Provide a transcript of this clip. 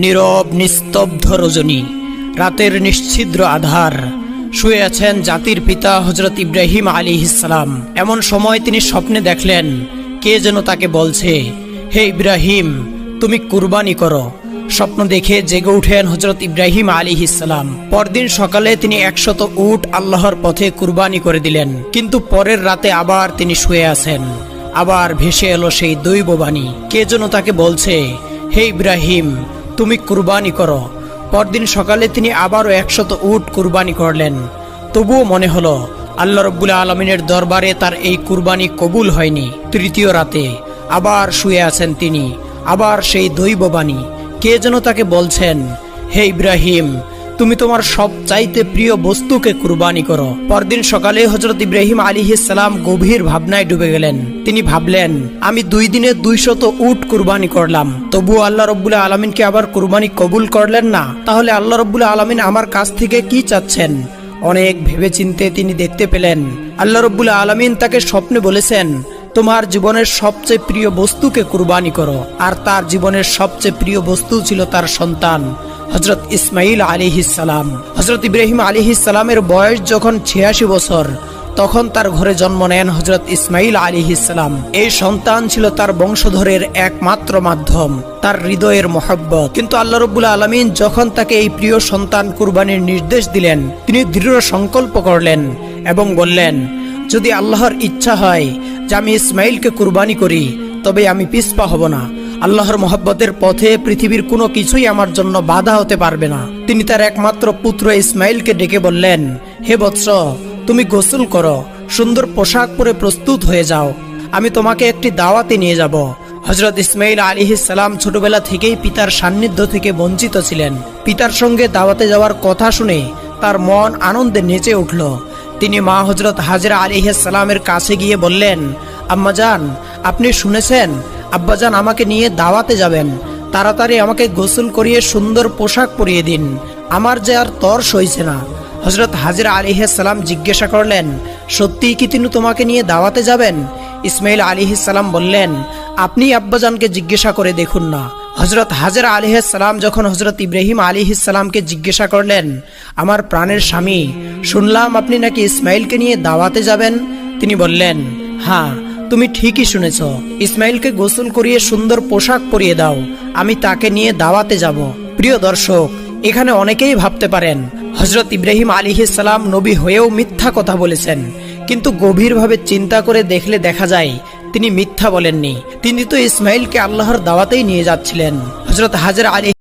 নীরব নিস্তব্ধ রজনী, রাতের নিশ্ছিদ্র আধার, শুয়ে আছেন জাতির পিতা হযরত ইব্রাহিম আলাইহিস সালাম। এমন সময় তিনি স্বপ্নে দেখলেন কে যেন তাকে বলছে, হে ইব্রাহিম, তুমি কুরবানি করো। স্বপ্ন দেখে জেগে উঠেন হযরত ইব্রাহিম আলাইহিস সালাম। পরদিন সকালে তিনি 100 উট আল্লাহর পথে কুরবানি করে দিলেন। কিন্তু পরের রাতে আবার তিনি শুয়ে আছেন। আবার ভেসে এলো সেই দৈববাণী, কে যেন তাকে বলছে, হে ইব্রাহিম, তুমি কুরবানি করো। পরদিন সকালে তিনি আবারও 100 উট কুরবানি করলেন। তবুও মনে হলো আল্লাহ রাব্বুল আলামিনের দরবারে তার এই কুরবানি কবুল হয়নি। তৃতীয় রাতে আবার শুয়ে আছেন তিনি। আবার সেই দৈববাণী, কে যেন তাকে বলছেন, হে ইব্রাহিম, তুমি তোমার সবচাইতে প্রিয় বস্তুকে কুরবানি করো। পরদিন সকালে হযরত ইব্রাহিম আলাইহিস সালাম গভীর ভাবনায় ডুবে গেলেন। তিনি ভাবলেন, আমি 2 দিনে 200 উট কুরবানি করলাম, তবুও আল্লাহ রাব্বুল আলামিনকে আবার কুরবানি কবুল করলেন না। তাহলে আল্লাহ রাব্বুল আলামিন আমার কাছ থেকে কি চাচ্ছেন? অনেক ভেবেচিন্তে তিনি দেখতে পেলেন আল্লাহ রাব্বুল আলামিন তাকে স্বপ্নে বলেছেন, তোমার জীবনের সবচেয়ে প্রিয় বস্তুকে কুরবানি করো। আর তার জীবনের সবচেয়ে প্রিয় বস্তু ছিল তার সন্তান হযরত ইসমাইল আলাইহিস সালাম। হযরত ইব্রাহিম আলাইহিস সালামের বয়স যখন 86 বছর, তখন তার ঘরে জন্ম নেন হযরত ইসমাইল আলাইহিস সালাম। এই সন্তান ছিল তার বংশধরের একমাত্র মাধ্যম, তার হৃদয়ের মহব্বত। কিন্তু আল্লাহ রাব্বুল আলামিন যখন তাকে এই প্রিয় সন্তান কুরবানির নির্দেশ দিলেন, তিনি দৃঢ় সংকল্প করলেন এবং বললেন, যদি আল্লাহর ইচ্ছা হয় যে আমি ইসমাইলকে কুরবানি করি, তবে আমি পিছপা হব না। আল্লাহর মহব্বতের পথে পৃথিবীর কোনো কিছুই আমার জন্য বাধা হতে পারবে না। তিনি তার একমাত্র পুত্র ইসমাইলকে ডেকে বললেন, হে বৎস, তুমি গোসল করো, সুন্দর পোশাক পরে প্রস্তুত হয়ে যাও, আমি তোমাকে একটি দাওয়াতে নিয়ে যাব। হযরত ইসমাইল আলাইহিস সালাম ছোটবেলা থেকেই পিতার সান্নিধ্য থেকে বঞ্চিত ছিলেন। পিতার সঙ্গে দাওয়াতে যাওয়ার কথা শুনে তার মন আনন্দে নেচে উঠল। তিনি মা হযরত হাজরা আলাইহিস সালামের কাছে গিয়ে বললেন, আম্মাজান, আপনি শুনেছেন আব্বাজান আমাকে নিয়ে দাওয়াতে যাবেন, তাড়াতাড়ি আমাকে গোসল করিয়ে সুন্দর পোশাক পরিয়ে দিন, আমার যে আর তর সইছে না। হযরত হাজরা আলাইহিস সালাম জিজ্ঞাসা করলেন, সত্যিই কি তিনি তোমাকে নিয়ে দাওয়াতে যাবেন? ইসমাইল আলাইহিস সালাম বললেন, আপনি আব্বাজানকে জিজ্ঞাসা করে দেখুন না। হযরত হাজরা আলাইহিস সালাম যখন হযরত ইব্রাহিম আলাইহিস সালামকে জিজ্ঞাসা করলেন, আমার প্রাণের স্বামী, শুনলাম আপনি নাকি ইসমাইলকে নিয়ে দাওয়াতে যাবেন। তিনি বললেন, হ্যাঁ, তুমি ঠিকই শুনেছ, ইসমাইলকে গোসল করিয়ে সুন্দর পোশাক পরিয়ে দাও, আমি তাকে নিয়ে দাওয়াতে যাব। প্রিয় দর্শক, এখানে অনেকেই ভাবতে পারেন হযরত ইব্রাহিম আলাইহিস সালাম নবী হয়েও মিথ্যা কথা বলেছেন, কিন্তু গভীরভাবে চিন্তা করে দেখলে দেখা যায় তিনি মিথ্যা বলেননি। তিনি তো ইসমাইলকে আল্লাহর দাওয়াতেই নিয়ে যাচ্ছিলেন। হযরত হাজরা আলাইহিস